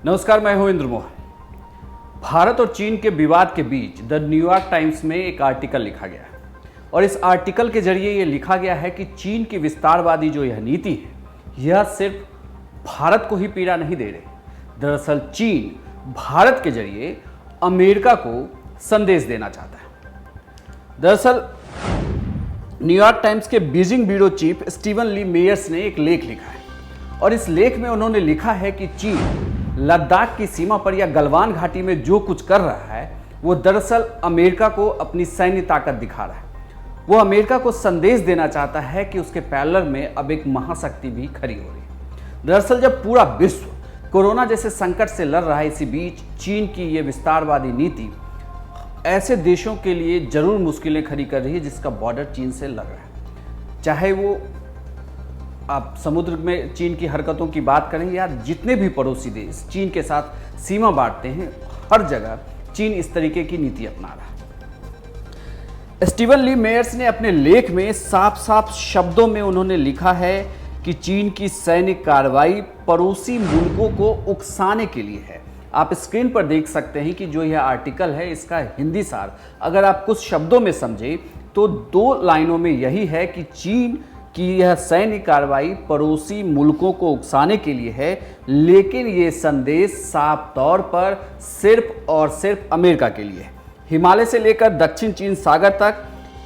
नमस्कार, मैं हूं इंद्र मोहन। भारत और चीन के विवाद के बीच द न्यूयॉर्क टाइम्स में एक आर्टिकल लिखा गया है और इस आर्टिकल के जरिए यह लिखा गया है कि चीन की विस्तारवादी जो यह नीति है यह सिर्फ भारत को ही पीड़ा नहीं दे रही। दरअसल चीन भारत के जरिए अमेरिका को संदेश देना चाहता है। दरअसल न्यूयॉर्क टाइम्स के बीजिंग ब्यूरो चीफ स्टीवन ली मेयर्स ने एक लेख लिखा है और इस लेख में उन्होंने लिखा है कि चीन लद्दाख की सीमा पर या गलवान घाटी में जो कुछ कर रहा है वो दरअसल अमेरिका को अपनी सैन्य ताकत दिखा रहा है। वो अमेरिका को संदेश देना चाहता है कि उसके पैरेलल में अब एक महाशक्ति भी खड़ी हो रही है। दरअसल जब पूरा विश्व कोरोना जैसे संकट से लड़ रहा है, इसी बीच चीन की ये विस्तारवादी नीति ऐसे देशों के लिए जरूर मुश्किलें खड़ी कर रही है जिसका बॉर्डर चीन से लग रहा है। चाहे वो आप समुद्र में चीन की हरकतों की बात करें या जितने भी पड़ोसी देश चीन के साथ सीमा बांटते हैं, हर जगह चीन इस तरीके की नीति अपना रहा है। स्टीवन ली मेयर्स ने अपने लेख में साफ साफ शब्दों में उन्होंने लिखा है कि चीन की सैन्य कार्रवाई पड़ोसी मुल्कों को उकसाने के लिए है। आप स्क्रीन पर देख सकते हैं कि जो यह आर्टिकल है इसका हिंदी सार अगर आप कुछ शब्दों में समझे तो दो लाइनों में यही है कि चीन कि यह सैन्य कार्रवाई पड़ोसी मुल्कों को उकसाने के लिए है, लेकिन ये संदेश साफ तौर पर सिर्फ और सिर्फ अमेरिका के लिए है। हिमालय से लेकर दक्षिण चीन सागर तक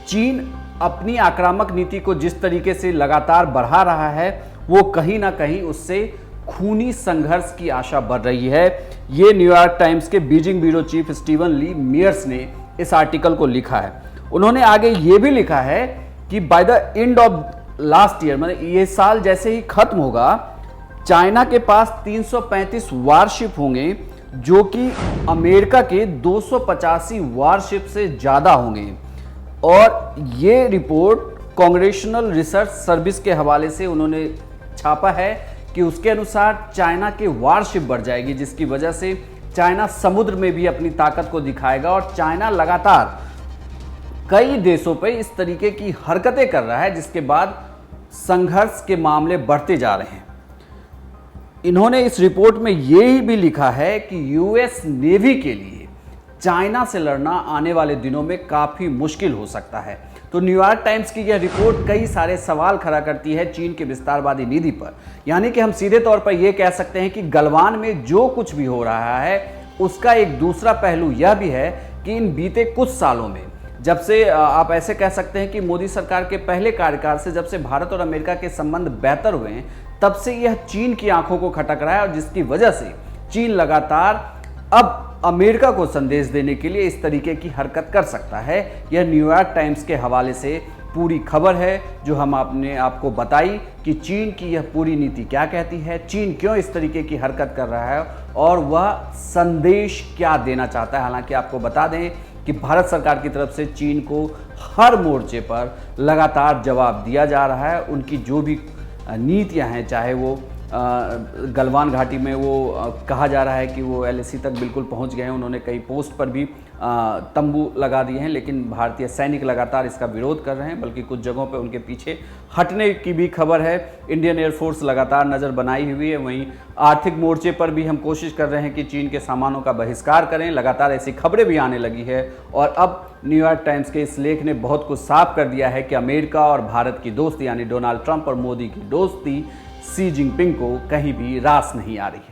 चीन अपनी आक्रामक नीति को जिस तरीके से लगातार बढ़ा रहा है वो कहीं ना कहीं उससे खूनी संघर्ष की आशा बढ़ रही है। ये न्यूयॉर्क टाइम्स के बीजिंग ब्यूरो चीफ स्टीवन ली मेयर्स ने इस आर्टिकल को लिखा है। उन्होंने आगे ये भी लिखा है कि by the end of last year, मतलब ये साल जैसे ही खत्म होगा, चाइना के पास 335 वारशिप होंगे जो कि अमेरिका के 285 वारशिप से ज़्यादा होंगे। और ये रिपोर्ट कांग्रेशनल रिसर्च सर्विस के हवाले से उन्होंने छापा है कि उसके अनुसार चाइना के वारशिप बढ़ जाएगी, जिसकी वजह से चाइना समुद्र में भी अपनी ताकत को दिखाएगा। और चाइना लगातार कई देशों पे इस तरीके की हरकतें कर रहा है जिसके बाद संघर्ष के मामले बढ़ते जा रहे हैं। इन्होंने इस रिपोर्ट में यही भी लिखा है कि यूएस नेवी के लिए चाइना से लड़ना आने वाले दिनों में काफी मुश्किल हो सकता है। तो न्यूयॉर्क टाइम्स की यह रिपोर्ट कई सारे सवाल खड़ा करती है चीन के विस्तारवादी नीति पर। यानी कि हम सीधे तौर पर यह कह सकते हैं कि गलवान में जो कुछ भी हो रहा है उसका एक दूसरा पहलू यह भी है कि इन बीते कुछ सालों में, जब से आप ऐसे कह सकते हैं कि मोदी सरकार के पहले कार्यकाल से जब से भारत और अमेरिका के संबंध बेहतर हुए हैं, तब से यह चीन की आंखों को खटक रहा है और जिसकी वजह से चीन लगातार अब अमेरिका को संदेश देने के लिए इस तरीके की हरकत कर सकता है। यह न्यूयॉर्क टाइम्स के हवाले से पूरी खबर है जो हम आपने आपको बताई कि चीन की यह पूरी नीति क्या कहती है, चीन क्यों इस तरीके की हरकत कर रहा है और वह संदेश क्या देना चाहता है। हालांकि आपको बता दें कि भारत सरकार की तरफ से चीन को हर मोर्चे पर लगातार जवाब दिया जा रहा है। उनकी जो भी नीतियां हैं, चाहे वो गलवान घाटी में वो कहा जा रहा है कि वो एलएसी तक बिल्कुल पहुंच गए हैं, उन्होंने कई पोस्ट पर भी तंबू लगा दिए हैं, लेकिन भारतीय सैनिक लगातार इसका विरोध कर रहे हैं, बल्कि कुछ जगहों पर उनके पीछे हटने की भी खबर है। इंडियन एयरफोर्स लगातार नज़र बनाई हुई है। वहीं आर्थिक मोर्चे पर भी हम कोशिश कर रहे हैं कि चीन के सामानों का बहिष्कार करें। लगातार ऐसी खबरें भी आने लगी है और अब न्यूयॉर्क टाइम्स के इस लेख ने बहुत कुछ साफ कर दिया है कि अमेरिका और भारत की दोस्ती, यानी डोनाल्ड ट्रंप और मोदी की दोस्ती शी जिनपिंग को कहीं भी रास नहीं आ रही है।